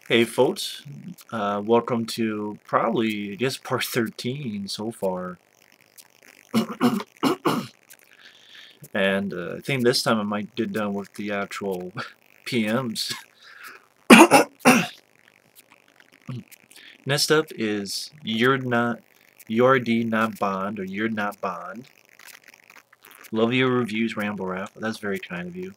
Hey folks, welcome to probably, I guess, part 13 so far. And I think this time I might get done with the actual PMs. Next up is Urdnotbond or Urdnotbond. Love your reviews, Ramble Rap. That's very kind of you.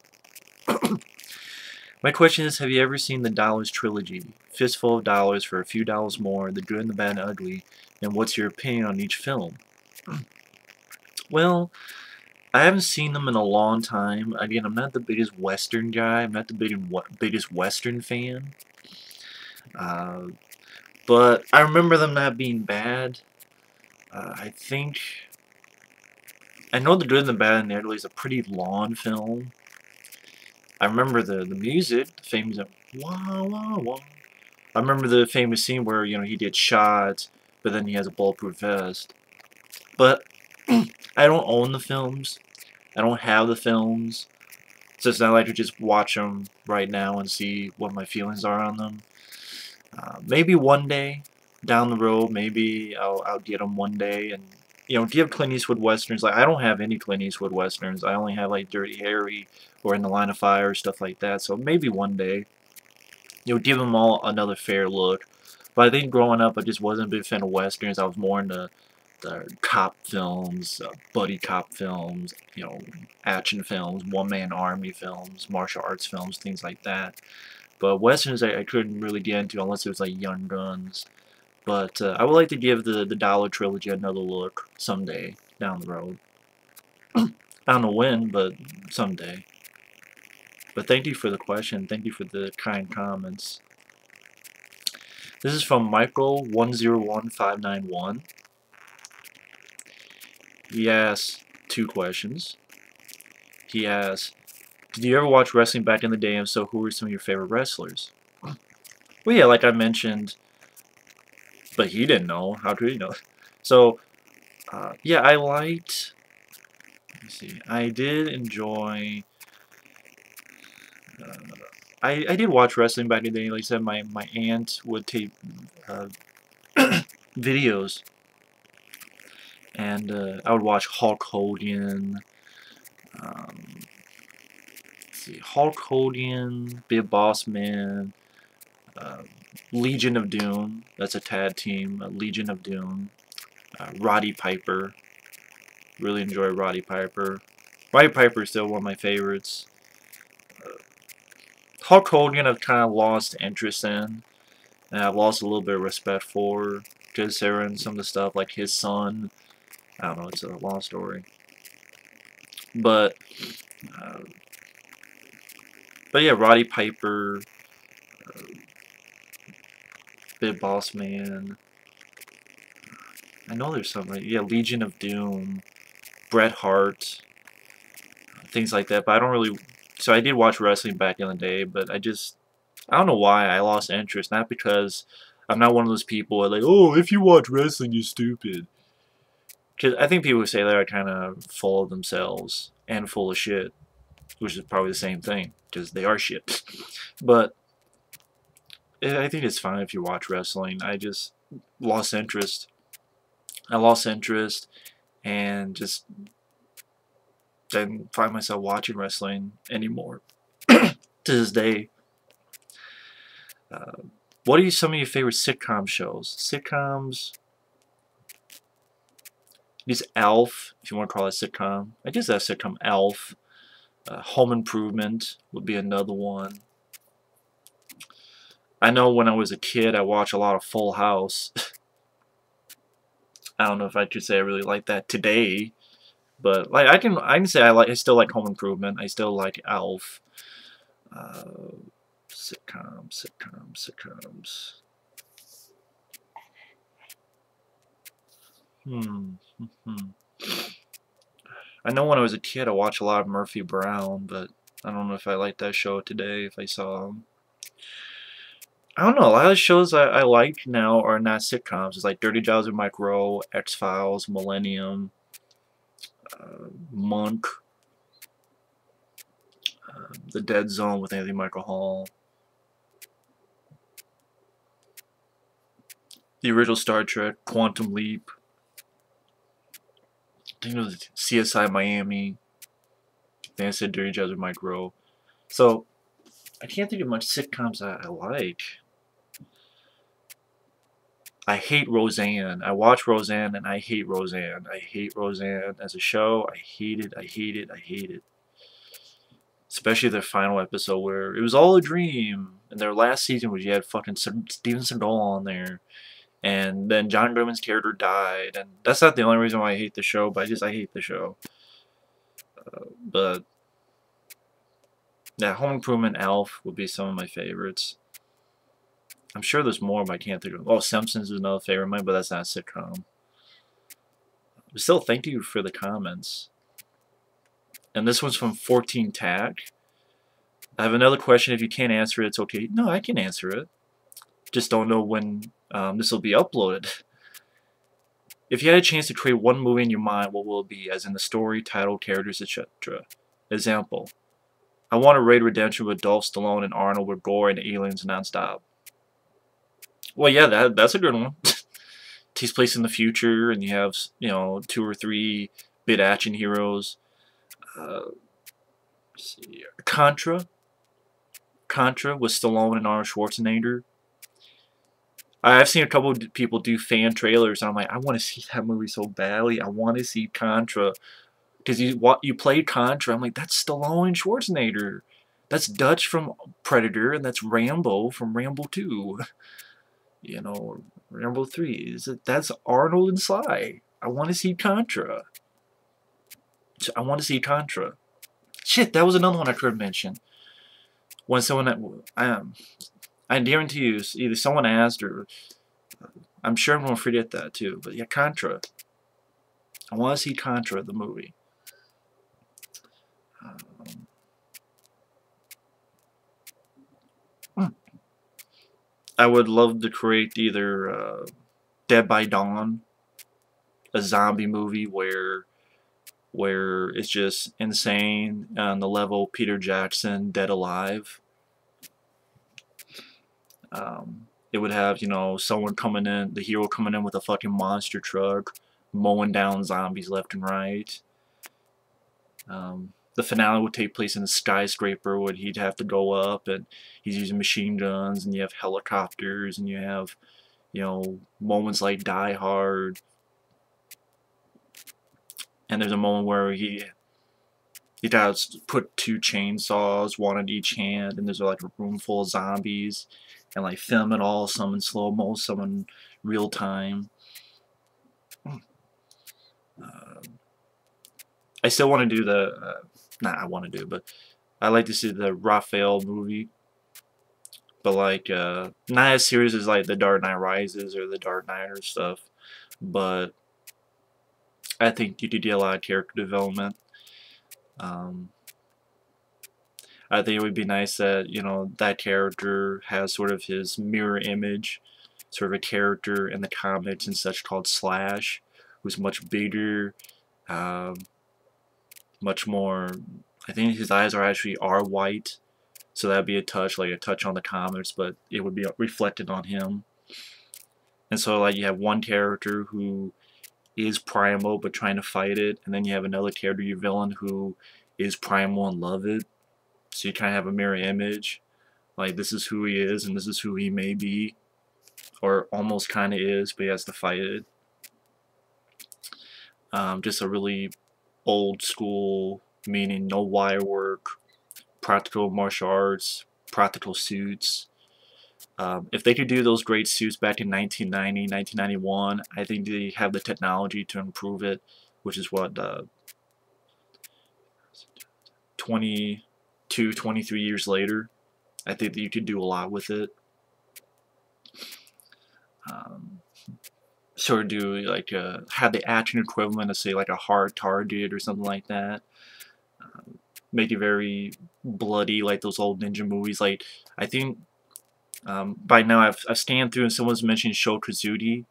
My question is, have you ever seen the Dollars trilogy? Fistful of Dollars for a few dollars more, The Good and the Bad and Ugly, and what's your opinion on each film? Well, I haven't seen them in a long time. Again, I'm not the biggest Western guy. I'm not the biggest Western fan. Uh, but I remember them not being bad. I know The Good and the Bad and the Ugly is a pretty long film. I remember the music, the famous wah wah wah. I remember the famous scene where he gets shot, but then he has a bulletproof vest. But I don't own the films. I don't have the films. So it's not like to just watch them right now and see what my feelings are on them. Maybe one day down the road, maybe I'll get them one day and give Clint Eastwood westerns. Like I don't have any Clint Eastwood westerns. I only have like Dirty Harry or In the Line of Fire, stuff like that. So maybe one day give them all another fair look. But I think growing up, I just wasn't a big fan of westerns. I was more into the cop films, buddy cop films, action films, one-man army films, martial arts films, things like that. But westerns I couldn't really get into unless it was like Young Guns. But I would like to give the Dollar Trilogy another look someday down the road. I don't know when, but someday. But thank you for the question. Thank you for the kind comments. This is from Michael101591. He asks two questions. He asks, did you ever watch wrestling back in the day? And so, who were some of your favorite wrestlers? Well, yeah, like I mentioned, but he didn't know. How could he know? So, yeah, I liked. Let's see. I did enjoy. Uh, I did watch wrestling back in the day. Like I said, my aunt would tape uh, videos, and I would watch Hulk Hogan. Um, let's see, Hulk Hogan, Big Boss Man. Uh, Legion of Doom, that's a tag team, Legion of Doom. Roddy Piper, really enjoy Roddy Piper. Roddy Piper is still one of my favorites. Hulk Hogan I've kind of lost interest in, and I've lost a little bit of respect for, considering some of the stuff like his son. I don't know, it's a long story. But, uh, but yeah, Roddy Piper, uh, Big Boss Man. I know there's something, yeah, Legion of Doom, Bret Hart, things like that. But I don't really. So I did watch wrestling back in the day, but I don't know why I lost interest. Not because I'm not one of those people who are like, oh, if you watch wrestling, you're stupid. Because I think people who say that are kind of full of themselves and full of shit, which is probably the same thing because they are shit. But I think it's fine if you watch wrestling. I just lost interest. I lost interest and just didn't find myself watching wrestling anymore to this day. Uh, what are some of your favorite sitcom shows? Sitcoms. Use Elf, if you want to call it a sitcom. I guess that's sitcom. Elf. Home Improvement would be another one. I know when I was a kid, I watched a lot of Full House. I don't know if I could say I really like that today, but like I can say I still like Home Improvement. I still like Elf. Uh, sitcoms. Hmm. I know when I was a kid, I watched a lot of Murphy Brown, but I don't know if I like that show today, if I saw him. I don't know, a lot of the shows I like now are not sitcoms. It's like Dirty Jobs with Mike Rowe, X-Files, Millennium, Monk, The Dead Zone with Anthony Michael Hall. The original Star Trek, Quantum Leap. I think it was CSI Miami. I think I said Dirty Jobs with Mike Rowe. So I can't think of much sitcoms I like. I hate Roseanne. I watch Roseanne and I hate Roseanne. I hate Roseanne as a show. I hate it. I hate it. I hate it. Especially their final episode where it was all a dream. And their last season was you had fucking Steven Seagal on there. And then John Goodman's character died. And that's not the only reason why I hate the show, but I hate the show. But yeah, Home Improvement, Elf would be some of my favorites. I'm sure there's more, but I can't think of. Oh, Simpsons is another favorite of mine, but that's not a sitcom. But still, thank you for the comments. And this one's from 14 Tack. I have another question. If you can't answer it, it's okay. No, I can answer it. Just don't know when this will be uploaded. If you had a chance to create one movie in your mind, what will it be? As in the story, title, characters, etc. Example. I want a Raid Redemption with Dolph Stallone and Arnold with gore and aliens nonstop. Well, yeah, that's a good one. Takes place in the future, and you have, you know, 2 or 3 big action heroes. Let's see, Contra with Stallone and Arnold Schwarzenegger. I've seen a couple of people do fan trailers, and I'm like, I want to see that movie so badly. I want to see Contra. Because you played Contra, I'm like, that's Stallone and Schwarzenegger. That's Dutch from Predator, and that's Rambo from Rambo 2. You know, Rambo 3. That's Arnold and Sly. I want to see Contra. I want to see Contra. Shit, that was another one I could mention. When someone, I guarantee you, either someone asked or I'm sure I'm going to forget that too. But yeah, Contra. I want to see Contra, the movie. I would love to create either Dead by Dawn, a zombie movie where it's just insane on the level Peter Jackson, Dead Alive. It would have, you know, someone coming in, the hero coming in with a fucking monster truck, mowing down zombies left and right. The finale would take place in a skyscraper where he'd have to go up, and he's using machine guns, and you have helicopters, and you have, you know, moments like Die Hard. And there's a moment where he does put 2 chainsaws, one in each hand, and there's like a room full of zombies, and like film it all, some in slow-mo, some in real time. I still want to do the, but I like to see the Raphael movie. But like, not as serious as like The Dark Knight Rises or The Dark Knight or stuff. But I think you could get a lot of character development. I think it would be nice that, you know, that character has sort of his mirror image, sort of a character in the comics and such called Slash, who's much bigger, much more, I think his eyes are white, so that'd be a touch on the comics, but it would be reflected on him. And so like you have one character who is primal but trying to fight it, and then you have another character, your villain, who is primal and love it. So you kind of have a mirror image, like this is who he is and this is who he may be, or almost kind of is, but he has to fight it. Just a really old school, meaning no wire work, practical martial arts, practical suits. If they could do those great suits back in 1990, 1991, I think they have the technology to improve it, which is what, 22, 23 years later. I think that you could do a lot with it. Sort of do like have the action equivalent of say like a Hard Target or something like that. Make it very bloody like those old ninja movies. Like I think by now I've scanned through and someone's mentioned Sho Kosugi.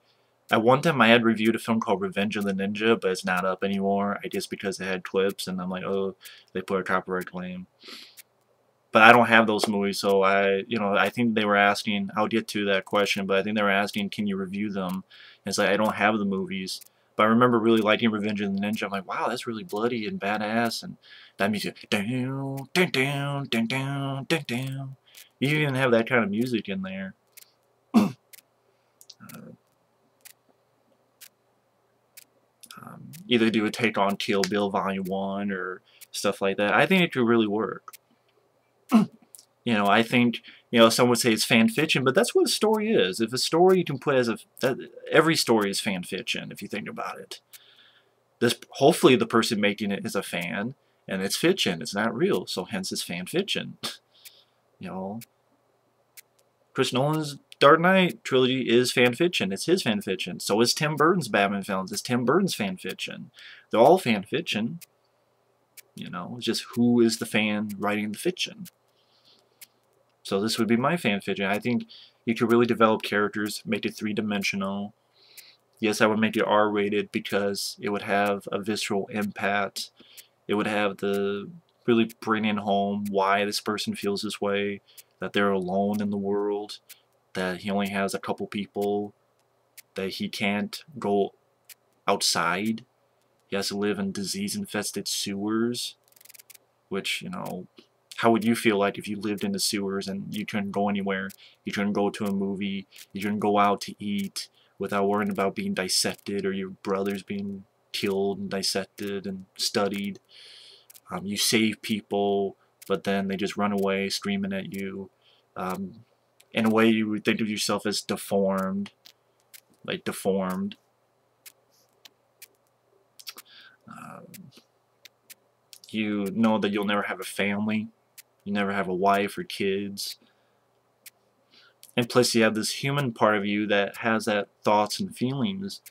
At one time I had reviewed a film called Revenge of the Ninja, but it's not up anymore. I guess because it had clips, and I'm like, oh, they put a copyright claim. But I don't have those movies, so I think they were asking, I'll get to that question, but I think they were asking, can you review them? And it's like, I don't have the movies. But I remember really liking Revenge of the Ninja. I'm like, wow, that's really bloody and badass, and that music, down, down, down, down, down, down, down. You even have that kind of music in there. Either do a take on Kill Bill Volume 1 or stuff like that. I think it could really work. I think, some would say it's fan fiction, but that's what a story is. If a story you can put as every story is fan fiction, if you think about it. Hopefully the person making it is a fan, and it's fiction, it's not real, so hence it's fan fiction. Chris Nolan's Dark Knight trilogy is fan fiction, it's his fan fiction. So is Tim Burton's Batman films, it's Tim Burton's fan fiction. They're all fan fiction. It's just who is the fan writing the fiction. So this would be my fan fiction. I think you could really develop characters, make it three-dimensional. Yes, I would make it R-rated because it would have a visceral impact. It would have the really bringing home why this person feels this way, that they're alone in the world, that he only has a couple people, that he can't go outside. He has to live in disease-infested sewers, which, how would you feel like if you lived in the sewers and you couldn't go anywhere? You couldn't go to a movie, you couldn't go out to eat without worrying about being dissected or your brothers being killed and dissected and studied. You save people, but then they just run away screaming at you. In a way, you would think of yourself as deformed, like deformed. You know that you'll never have a family. You never have a wife or kids. And plus you have this human part of you that has that thoughts and feelings.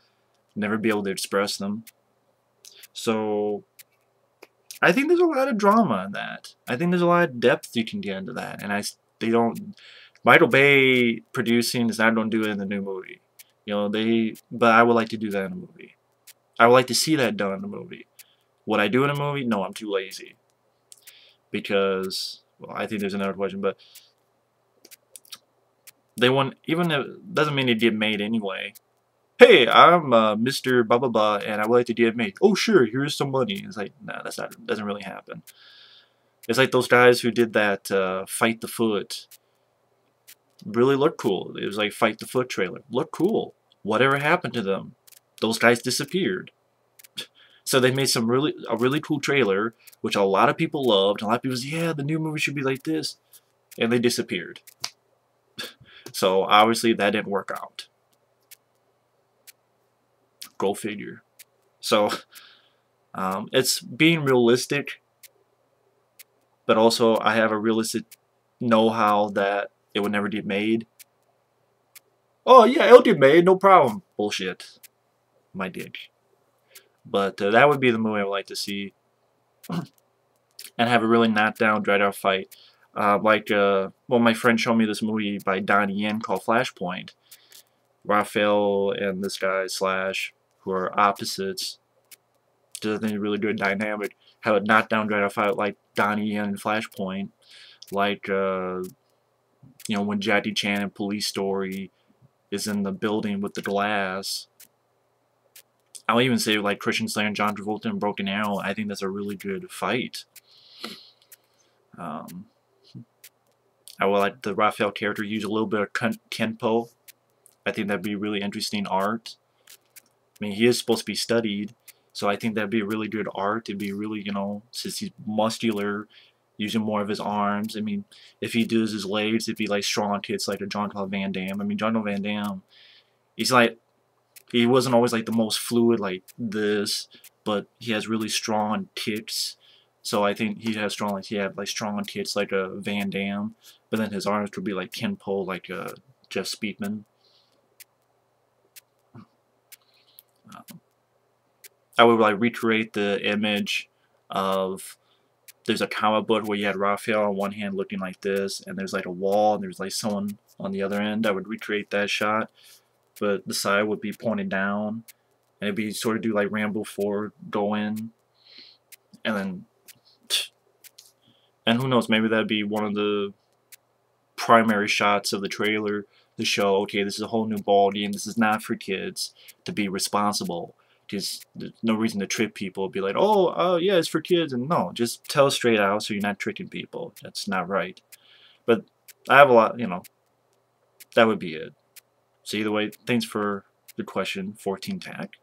Never be able to express them. So I think there's a lot of drama in that. I think there's a lot of depth you can get into that. And Michael Bay producing is not going to do it in the new movie. But I would like to do that in a movie. I would like to see that done in a movie. Would I do it in a movie? No, I'm too lazy. Because, well, I think there's another question, but they want, even if it doesn't mean it get made anyway. Hey, I'm Mr. Blah blah blah, and I would like to get made. Oh sure, here's some money. It's like, nah, doesn't really happen. It's like those guys who did that Fight the Foot. Really looked cool. It was like Fight the Foot trailer. Looked cool. Whatever happened to them? Those guys disappeared. So they made a really cool trailer, which a lot of people loved. A lot of people said, yeah, the new movie should be like this. And they disappeared. So obviously that didn't work out. Go figure. So it's being realistic, but also I have a realistic know-how that it would never get made. Oh yeah, it'll get made, no problem. Bullshit. My dick. But that would be the movie I would like to see. And have a really knockdown, dried-out fight. Well, my friend showed me this movie by Donnie Yen called Flashpoint. Raphael and this guy Slash, who are opposites, does a really good dynamic. Have a knockdown, dried-out fight like Donnie Yen and Flashpoint. Like, when Jackie Chan in Police Story is in the building with the glass. I'll even say like Christian Slater and John Travolta in Broken Arrow. I think that's a really good fight. I would like the Raphael character use a little bit of Kenpo. I think that'd be really interesting art. I mean, he is supposed to be studied, so I think that'd be a really good art. It'd be really, since he's muscular, using more of his arms. I mean, if he does his legs, it'd be like strong hits like a Jean-Claude Van Damme. I mean, Jean-Claude Van Damme, he wasn't always like the most fluid like this, but he has really strong kicks. So I think he had strong kicks like a Van Damme, but then his arms could be like Kenpo, like Jeff Speakman. I would like recreate the image of, there's a comic book where you had Raphael on one hand looking like this, and there's like a wall, and there's like someone on the other end. I would recreate that shot, but the side would be pointed down, and it'd be sort of do like Rambo 4, go in, and then And who knows, maybe that'd be one of the primary shots of the trailer to show, okay, this is a whole new ball game. This is not for kids, to be responsible. Just there's no reason to trick people. Be like, oh, yeah, it's for kids, and no, just tell it straight out so you're not tricking people. That's not right. But I have a lot, that would be it. So either way, thanks for the question, 14 Tack.